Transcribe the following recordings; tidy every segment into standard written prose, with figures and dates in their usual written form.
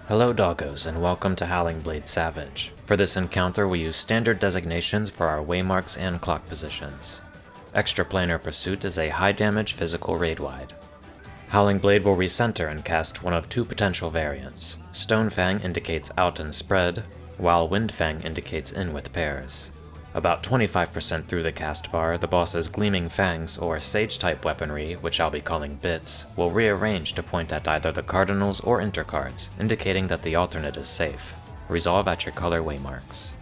Hello doggos, and welcome to Howling Blade Savage. For this encounter we use standard designations for our Waymarks and clock positions. Extraplanar Pursuit is a high damage physical Raidwide. Howling Blade will recenter and cast one of two potential variants. Stonefang indicates out and spread, while Windfang indicates in with pairs. About 25% through the cast bar, the boss's Gleaming Fangs, or Sage-type weaponry, which I'll be calling bits, will rearrange to point at either the cardinals or intercards, indicating that the alternate is safe. Resolve at your color Waymarks.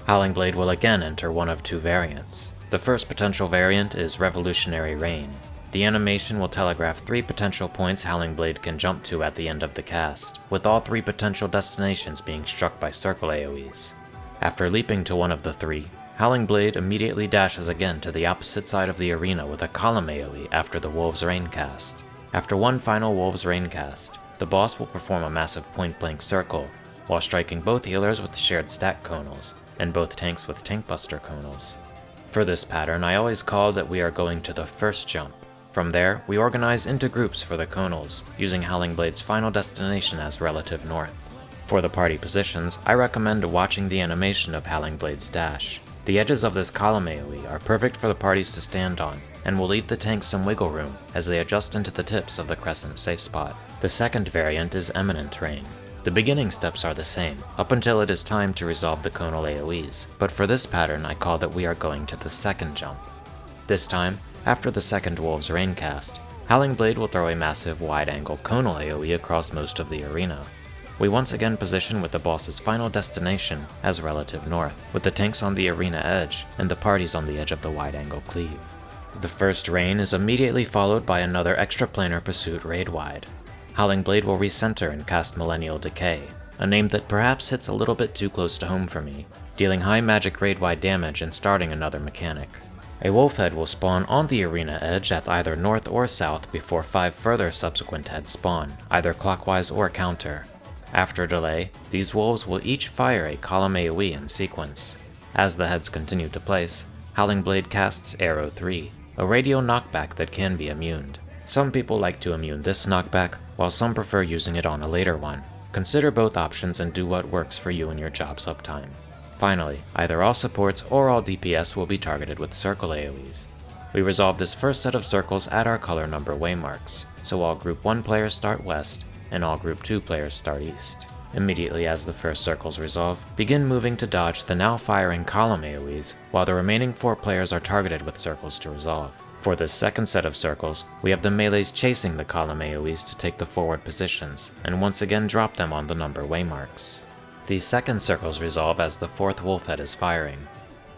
Howling Blade will again enter one of two variants. The first potential variant is Revolutionary Rain. The animation will telegraph 3 potential points Howling Blade can jump to at the end of the cast, with all 3 potential destinations being struck by circle AoEs. After leaping to one of the 3, Howling Blade immediately dashes again to the opposite side of the arena with a column AoE after the Wolves' Rain cast. After one final Wolves' Rain cast, the boss will perform a massive point-blank circle, while striking both healers with shared stack conals, and both tanks with tank buster conals. For this pattern, I always call that we are going to the first jump. From there, we organize into groups for the conals, using Howling Blade's final destination as relative north. For the party positions, I recommend watching the animation of Howling Blade's dash. The edges of this column AoE are perfect for the parties to stand on, and will leave the tanks some wiggle room as they adjust into the tips of the crescent safe spot. The second variant is Eminent Rain. The beginning steps are the same, up until it is time to resolve the conal AoEs, but for this pattern I call that we are going to the second jump. This time, after the second Wolves' Rain cast, Howling Blade will throw a massive wide-angle conal AoE across most of the arena. We once again position with the boss's final destination as relative north, with the tanks on the arena edge and the parties on the edge of the wide-angle cleave. The first rain is immediately followed by another Extraplanar Pursuit Raidwide. Howling Blade will recenter and cast Millenial Decay, a name that perhaps hits a little bit too close to home for me, dealing high magic Raidwide damage and starting another mechanic. A wolf head will spawn on the arena edge at either north or south before 5 further subsequent heads spawn, either clockwise or counter. After delay, these wolves will each fire a column AoE in sequence. As the heads continue to place, Howling Blade casts Aero III, a radial knockback that can be immuned. Some people like to immune this knockback, while some prefer using it on a later one. Consider both options and do what works for you and your job's uptime. Finally, either all supports or all DPS will be targeted with circle AoEs. We resolve this first set of circles at our color number Waymarks, so all Group 1 players start west, and all Group 2 players start east. Immediately as the first circles resolve, begin moving to dodge the now firing column AoEs, while the remaining 4 players are targeted with circles to resolve. For this second set of circles, we have the melees chasing the column AoEs to take the forward positions, and once again drop them on the number Waymarks. These second circles resolve as the 4th wolf head is firing.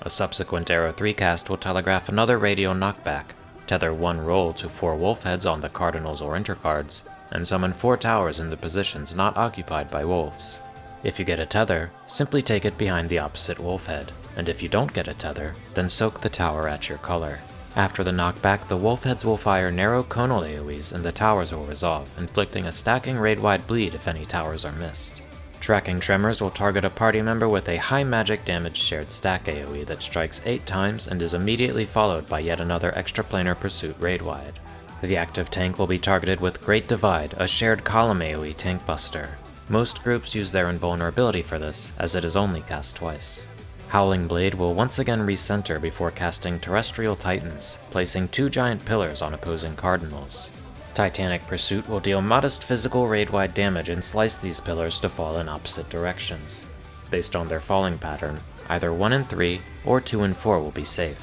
A subsequent Aero III cast will telegraph another radial knockback, tether 1 roll to 4 wolf heads on the cardinals or intercards, and summon 4 towers in the positions not occupied by wolves. If you get a tether, simply take it behind the opposite wolf head, and if you don't get a tether, then soak the tower at your color. After the knockback, the wolf heads will fire narrow conal AoEs and the towers will resolve, inflicting a stacking raid-wide bleed if any towers are missed. Tracking Tremors will target a party member with a high magic damage shared stack AoE that strikes 8 times and is immediately followed by yet another Extraplanar Pursuit Raidwide. The active tank will be targeted with Great Divide, a shared column AoE tank buster. Most groups use their invulnerability for this, as it is only cast twice. Howling Blade will once again recenter before casting Terrestrial Titans, placing 2 giant pillars on opposing cardinals. Titanic Pursuit will deal modest physical raid-wide damage and slice these pillars to fall in opposite directions. Based on their falling pattern, either 1 and 3 or 2 and 4 will be safe.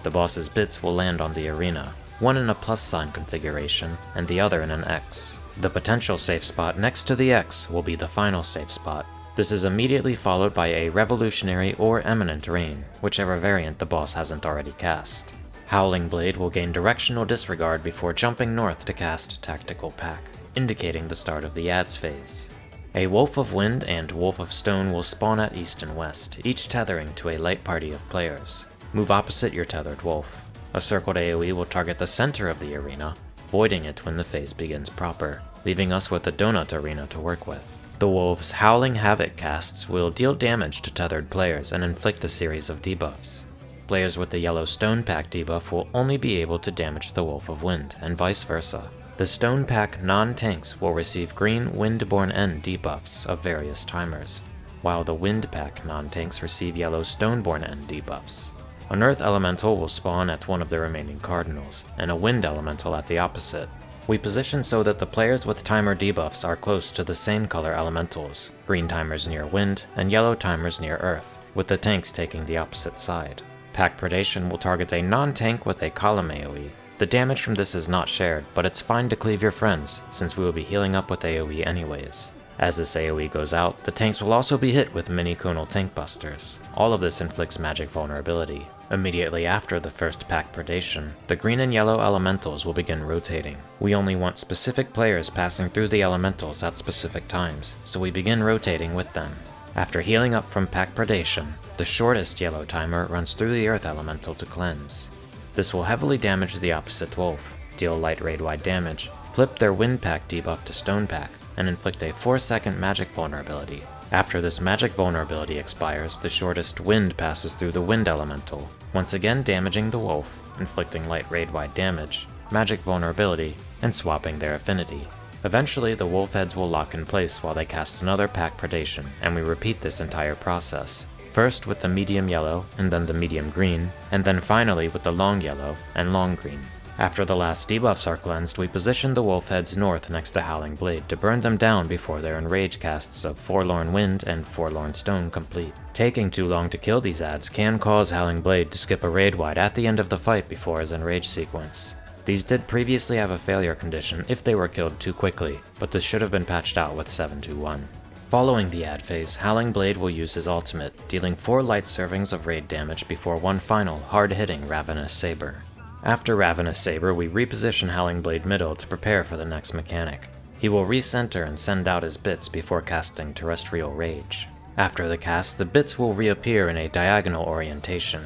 The boss's bits will land on the arena, one in a plus sign configuration, and the other in an X. The potential safe spot next to the X will be the final safe spot. This is immediately followed by a Revolutionary or Eminent Rain, whichever variant the boss hasn't already cast. Howling Blade will gain directional disregard before jumping north to cast Tactical Pack, indicating the start of the ads phase. A Wolf of Wind and Wolf of Stone will spawn at east and west, each tethering to a light party of players. Move opposite your tethered wolf. A circled AoE will target the center of the arena, voiding it when the phase begins proper, leaving us with a donut arena to work with. The wolves' Howling Havoc casts will deal damage to tethered players and inflict a series of debuffs. Players with the yellow Stone Pack debuff will only be able to damage the Wolf of Wind, and vice versa. The Stone Pack non-tanks will receive green Windborne End debuffs of various timers, while the Wind Pack non-tanks receive yellow Stoneborne End debuffs. An Earth Elemental will spawn at one of the remaining cardinals, and a Wind Elemental at the opposite. We position so that the players with timer debuffs are close to the same color elementals, green timers near Wind, and yellow timers near Earth, with the tanks taking the opposite side. Pack Predation will target a non-tank with a column AoE. The damage from this is not shared, but it's fine to cleave your friends, since we will be healing up with AoE anyways. As this AoE goes out, the tanks will also be hit with mini-conal tank busters. All of this inflicts magic vulnerability. Immediately after the first pack Predation, the green and yellow elementals will begin rotating. We only want specific players passing through the elementals at specific times, so we begin rotating with them. After healing up from pack Predation, the shortest yellow timer runs through the Earth Elemental to cleanse. This will heavily damage the opposite wolf, deal light Raidwide damage, flip their Wind Pack debuff to Stone Pack, and inflict a 4-second magic vulnerability. After this magic vulnerability expires, the shortest Wind passes through the Wind Elemental, once again damaging the wolf, inflicting light Raidwide damage, magic vulnerability, and swapping their affinity. Eventually, the wolf heads will lock in place while they cast another pack Predation, and we repeat this entire process. First with the medium yellow, and then the medium green, and then finally with the long yellow and long green. After the last debuffs are cleansed, we position the wolf heads north next to Howling Blade to burn them down before their enrage casts of Forlorn Wind and Forlorn Stone complete. Taking too long to kill these adds can cause Howling Blade to skip a Raidwide at the end of the fight before his enrage sequence. These did previously have a failure condition if they were killed too quickly, but this should have been patched out with 721. Following the add phase, Howling Blade will use his ultimate, dealing 4 light servings of raid damage before one final, hard-hitting Ravenous Saber. After Ravenous Saber, we reposition Howling Blade middle to prepare for the next mechanic. He will recenter and send out his bits before casting Terrestrial Rage. After the cast, the bits will reappear in a diagonal orientation.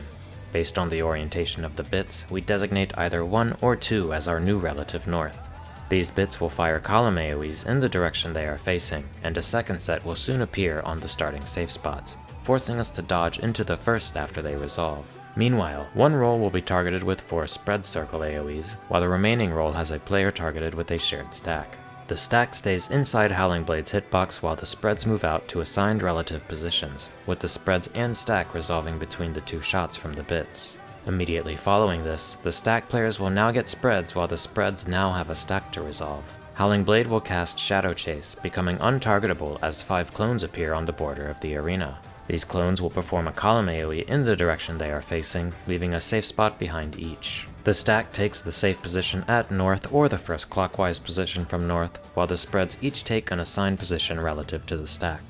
Based on the orientation of the bits, we designate either 1 or 2 as our new relative north. These bits will fire column AoEs in the direction they are facing, and a second set will soon appear on the starting safe spots, forcing us to dodge into the first after they resolve. Meanwhile, one roll will be targeted with 4 spread circle AoEs, while the remaining roll has a player targeted with a shared stack. The stack stays inside Howling Blade's hitbox while the spreads move out to assigned relative positions, with the spreads and stack resolving between the 2 shots from the bits. Immediately following this, the stack players will now get spreads while the spreads now have a stack to resolve. Howling Blade will cast Shadow Chase, becoming untargetable as 5 clones appear on the border of the arena. These clones will perform a column AoE in the direction they are facing, leaving a safe spot behind each. The stack takes the safe position at north or the first clockwise position from north, while the spreads each take an assigned position relative to the stack.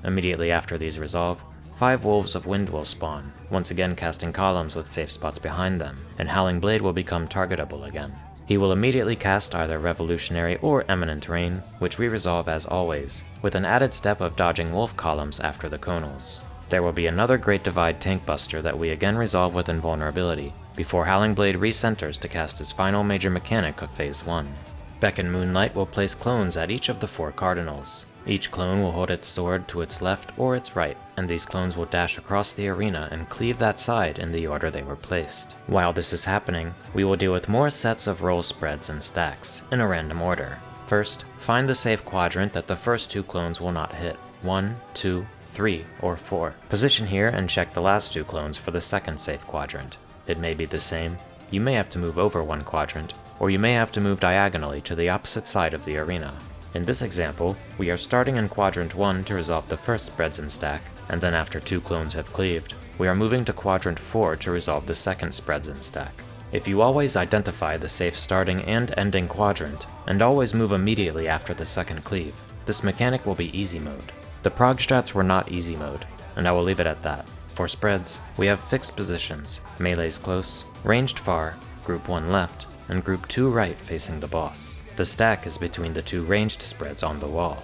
Immediately after these resolve, 5 Wolves of Wind will spawn, once again casting columns with safe spots behind them, and Howling Blade will become targetable again. He will immediately cast either Revolutionary or Eminent Rain, which we resolve as always, with an added step of dodging wolf columns after the conals. There will be another Great Divide tank buster that we again resolve with Invulnerability, before Howling Blade recenters to cast his final major mechanic of Phase 1. Beckon Moonlight will place clones at each of the 4 cardinals. Each clone will hold its sword to its left or its right, and these clones will dash across the arena and cleave that side in the order they were placed. While this is happening, we will deal with more sets of roll spreads and stacks, in a random order. First, find the safe quadrant that the first 2 clones will not hit, 1, 2, 3, or 4. Position here and check the last 2 clones for the second safe quadrant. It may be the same, you may have to move over 1 quadrant, or you may have to move diagonally to the opposite side of the arena. In this example, we are starting in Quadrant 1 to resolve the first spreads and stack, and then after 2 clones have cleaved, we are moving to Quadrant 4 to resolve the second spreads and stack. If you always identify the safe starting and ending quadrant, and always move immediately after the second cleave, this mechanic will be easy mode. The prog strats were not easy mode, and I will leave it at that. For spreads, we have fixed positions, melees close, ranged far, group 1 left, and group 2 right facing the boss. The stack is between the 2 ranged spreads on the wall.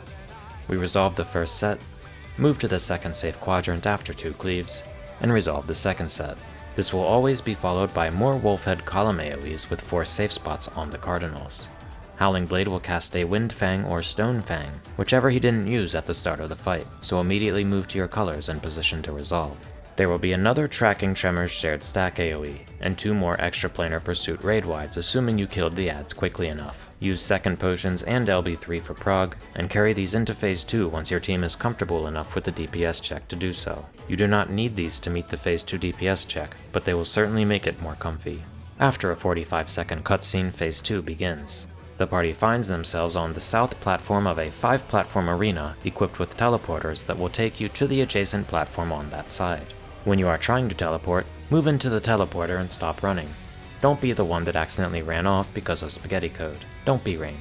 We resolve the first set, move to the second safe quadrant after 2 cleaves, and resolve the second set. This will always be followed by more Wolfhead column AoEs with 4 safe spots on the cardinals. Howling Blade will cast a Windfang or Stonefang, whichever he didn't use at the start of the fight, so immediately move to your colors and position to resolve. There will be another Tracking Tremors shared stack AoE, and 2 more Extraplanar Pursuit Raidwides assuming you killed the adds quickly enough. Use second potions and LB3 for prog, and carry these into Phase 2 once your team is comfortable enough with the DPS check to do so. You do not need these to meet the Phase 2 DPS check, but they will certainly make it more comfy. After a 45-second cutscene, Phase 2 begins. The party finds themselves on the south platform of a 5-platform arena equipped with teleporters that will take you to the adjacent platform on that side. When you are trying to teleport, move into the teleporter and stop running. Don't be the one that accidentally ran off because of spaghetti code. Don't be Rain.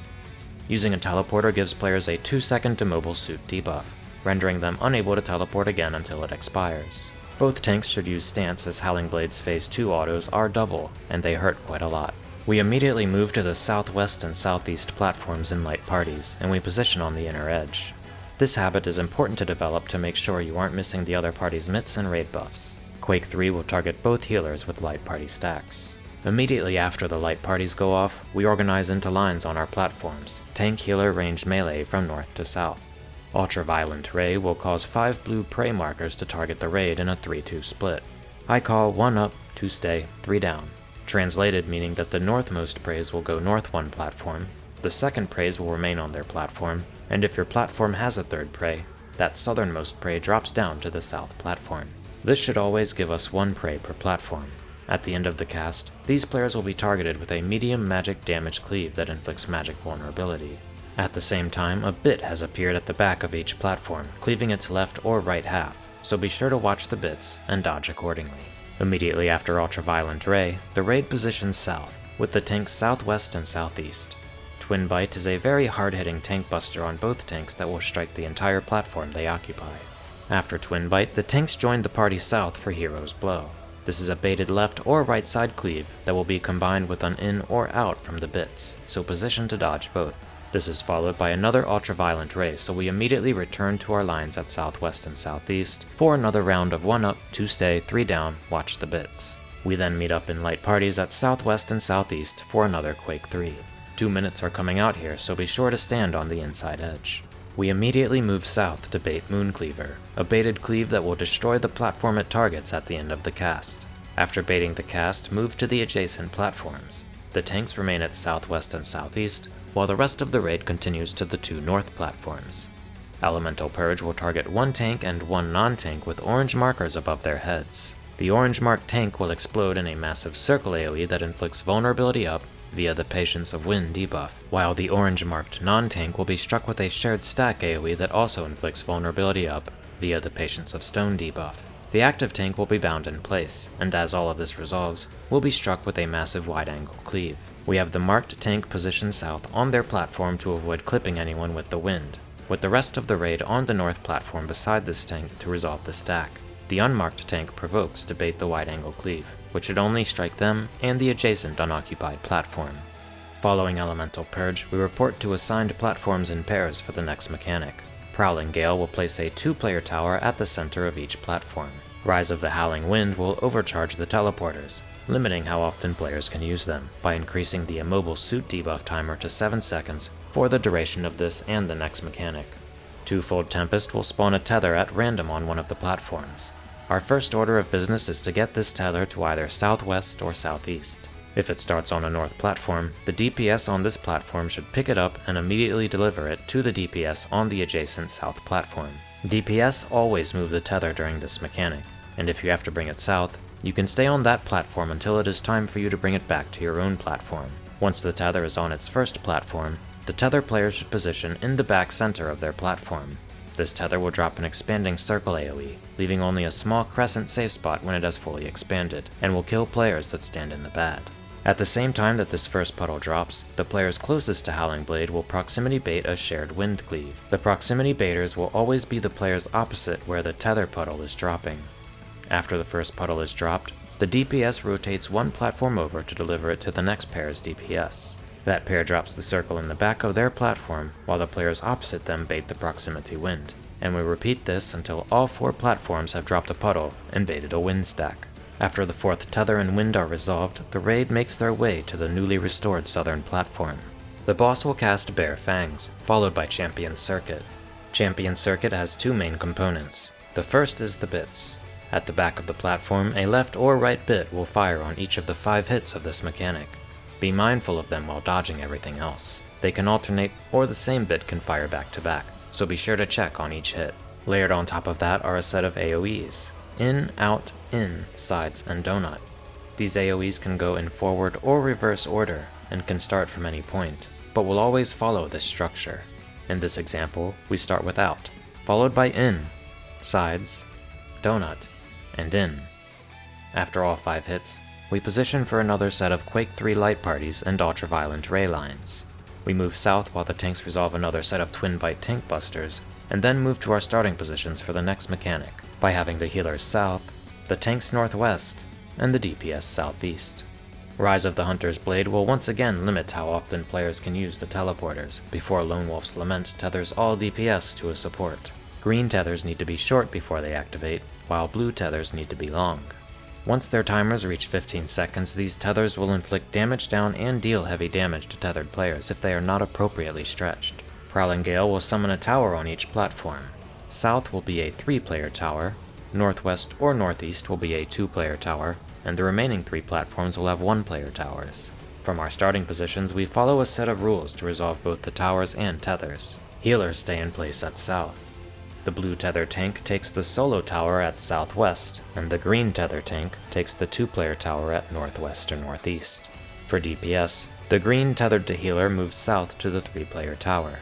Using a teleporter gives players a 2-second immobile suit debuff, rendering them unable to teleport again until it expires. Both tanks should use stance as Howling Blade's Phase 2 autos are double, and they hurt quite a lot. We immediately move to the southwest and southeast platforms in light parties, and we position on the inner edge. This habit is important to develop to make sure you aren't missing the other party's mitts and raid buffs. Quake 3 will target both healers with light party stacks. Immediately after the light parties go off, we organize into lines on our platforms, tank healer ranged melee from north to south. Ultraviolent Ray will cause 5 blue prey markers to target the raid in a 3-2 split. I call 1 up, 2 stay, 3 down. Translated meaning that the northmost preys will go north 1 platform, the second preys will remain on their platform, and if your platform has a third prey, that southernmost prey drops down to the south platform. This should always give us 1 prey per platform. At the end of the cast, these players will be targeted with a medium magic damage cleave that inflicts magic vulnerability. At the same time, a bit has appeared at the back of each platform, cleaving its left or right half, so be sure to watch the bits and dodge accordingly. Immediately after Ultraviolent Ray, the raid positions south, with the tanks southwest and southeast. Twinbite is a very hard-hitting tank buster on both tanks that will strike the entire platform they occupy. After Twinbite, the tanks join the party south for Hero's Blow. This is a baited left or right side cleave that will be combined with an in or out from the bits, so position to dodge both. This is followed by another Ultraviolent Ray, so we immediately return to our lines at southwest and southeast for another round of 1 up, 2 stay, 3 down, watch the bits. We then meet up in light parties at southwest and southeast for another Quake 3. 2 minutes are coming out here, so be sure to stand on the inside edge. We immediately move south to bait Mooncleaver, a baited cleave that will destroy the platform it targets at the end of the cast. After baiting the cast, move to the adjacent platforms. The tanks remain at southwest and southeast, while the rest of the raid continues to the 2 north platforms. Elemental Purge will target 1 tank and 1 non-tank with orange markers above their heads. The orange marked tank will explode in a massive circle AoE that inflicts vulnerability up via the Patience of Wind debuff, while the orange-marked non-tank will be struck with a shared stack AoE that also inflicts vulnerability up via the Patience of Stone debuff. The active tank will be bound in place, and as all of this resolves, will be struck with a massive wide-angle cleave. We have the marked tank positioned south on their platform to avoid clipping anyone with the wind, with the rest of the raid on the north platform beside this tank to resolve the stack. The unmarked tank provokes to bait the wide-angle cleave, which should only strike them and the adjacent unoccupied platform. Following Elemental Purge, we report to assigned platforms in pairs for the next mechanic. Prowling Gale will place a 2-player tower at the center of each platform. Rise of the Howling Wind will overcharge the teleporters, limiting how often players can use them, by increasing the immobile suit debuff timer to 7 seconds for the duration of this and the next mechanic. Twofold Tempest will spawn a tether at random on one of the platforms. Our first order of business is to get this tether to either southwest or southeast. If it starts on a north platform, the DPS on this platform should pick it up and immediately deliver it to the DPS on the adjacent south platform. DPS always move the tether during this mechanic, and if you have to bring it south, you can stay on that platform until it is time for you to bring it back to your own platform. Once the tether is on its first platform, the tether player should position in the back center of their platform. This tether will drop an expanding circle AoE, leaving only a small crescent safe spot when it has fully expanded, and will kill players that stand in the bad. At the same time that this first puddle drops, the players closest to Howling Blade will proximity bait a shared wind cleave. The proximity baiters will always be the players opposite where the tether puddle is dropping. After the first puddle is dropped, the DPS rotates 1 platform over to deliver it to the next pair's DPS. That pair drops the circle in the back of their platform, while the players opposite them bait the proximity wind, and we repeat this until all 4 platforms have dropped a puddle and baited a wind stack. After the 4th tether and wind are resolved, the raid makes their way to the newly restored southern platform. The boss will cast Bare Fangs, followed by Champion Circuit. Champion Circuit has 2 main components. The first is the bits. At the back of the platform, a left or right bit will fire on each of the 5 hits of this mechanic. Be mindful of them while dodging everything else. They can alternate, or the same bit can fire back to back, so be sure to check on each hit. Layered on top of that are a set of AoEs, in, out, in, sides, and donut. These AoEs can go in forward or reverse order, and can start from any point, but will always follow this structure. In this example, we start with out, followed by in, sides, donut, and in. After all 5 hits, we position for another set of Quake 3 light parties and Ultraviolent ray lines. We move south while the tanks resolve another set of Twinbite tank busters, and then move to our starting positions for the next mechanic, by having the healers south, the tanks northwest, and the DPS southeast. Rise of the Hunter's Blade will once again limit how often players can use the teleporters, before Lone Wolf's Lament tethers all DPS to a support. Green tethers need to be short before they activate, while blue tethers need to be long. Once their timers reach 15 seconds, these tethers will inflict damage down and deal heavy damage to tethered players if they are not appropriately stretched. Prowling Gale will summon a tower on each platform. South will be a 3-player tower, northwest or northeast will be a 2-player tower, and the remaining 3 platforms will have 1-player towers. From our starting positions, we follow a set of rules to resolve both the towers and tethers. Healers stay in place at south. The blue tether tank takes the solo tower at southwest, and the green tether tank takes the 2-player tower at northwest or northeast. For DPS, the green tethered to healer moves south to the 3-player tower.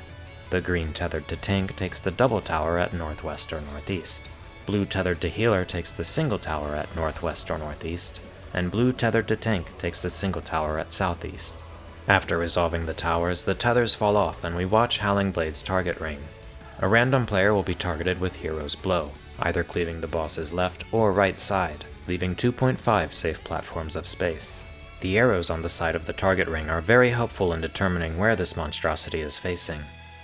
The green tethered to tank takes the double tower at northwest or northeast. Blue tethered to healer takes the single tower at northwest or northeast, and blue tethered to tank takes the single tower at southeast. After resolving the towers, the tethers fall off and we watch Howling Blade's target ring. A random player will be targeted with Hero's Blow, either cleaving the boss's left or right side, leaving 2.5 safe platforms of space. The arrows on the side of the target ring are very helpful in determining where this monstrosity is facing.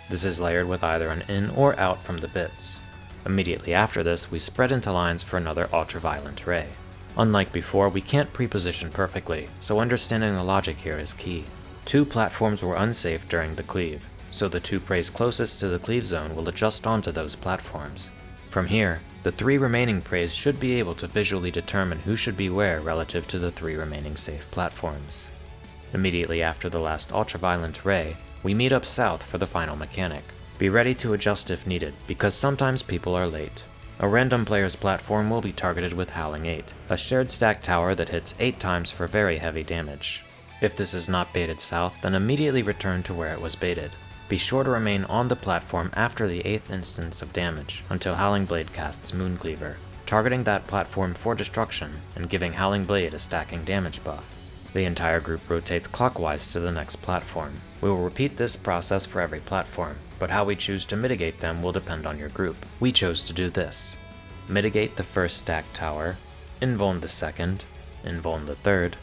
This is layered with either an in or out from the bits. Immediately after this, we spread into lines for another Ultraviolent ray. Unlike before, we can't pre-position perfectly, so understanding the logic here is key. 2 platforms were unsafe during the cleave, so the 2 preys closest to the cleave zone will adjust onto those platforms. From here, the 3 remaining preys should be able to visually determine who should be where relative to the 3 remaining safe platforms. Immediately after the last Ultraviolent ray, we meet up south for the final mechanic. Be ready to adjust if needed, because sometimes people are late. A random player's platform will be targeted with Howling 8, a shared stack tower that hits 8 times for very heavy damage. If this is not baited south, then immediately return to where it was baited. Be sure to remain on the platform after the 8th instance of damage, until Howling Blade casts Mooncleaver, targeting that platform for destruction, and giving Howling Blade a stacking damage buff. The entire group rotates clockwise to the next platform. We will repeat this process for every platform, but how we choose to mitigate them will depend on your group. We chose to do this. Mitigate the first stack tower, invuln the second, invuln the third,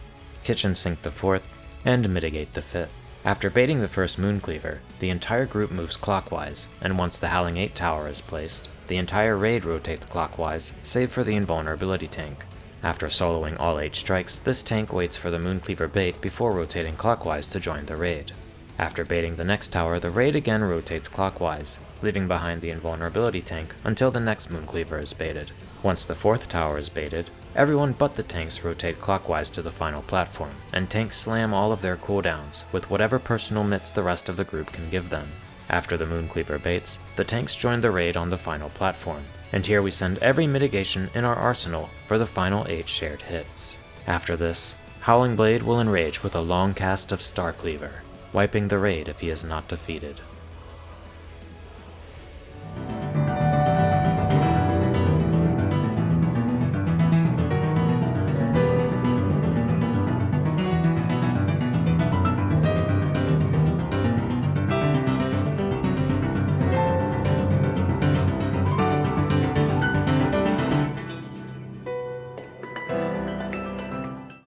kitchen sink the fourth, and mitigate the fifth. After baiting the first Mooncleaver, the entire group moves clockwise, and once the Howling 8 tower is placed, the entire raid rotates clockwise, save for the invulnerability tank. After soloing all 8 strikes, this tank waits for the Mooncleaver bait before rotating clockwise to join the raid. After baiting the next tower, the raid again rotates clockwise, leaving behind the invulnerability tank until the next Mooncleaver is baited. Once the 4th tower is baited, everyone but the tanks rotate clockwise to the final platform, and tanks slam all of their cooldowns with whatever personal mitts the rest of the group can give them. After the Mooncleaver baits, the tanks join the raid on the final platform, and here we send every mitigation in our arsenal for the final 8 shared hits. After this, Howling Blade will enrage with a long cast of Star Cleaver, wiping the raid if he is not defeated.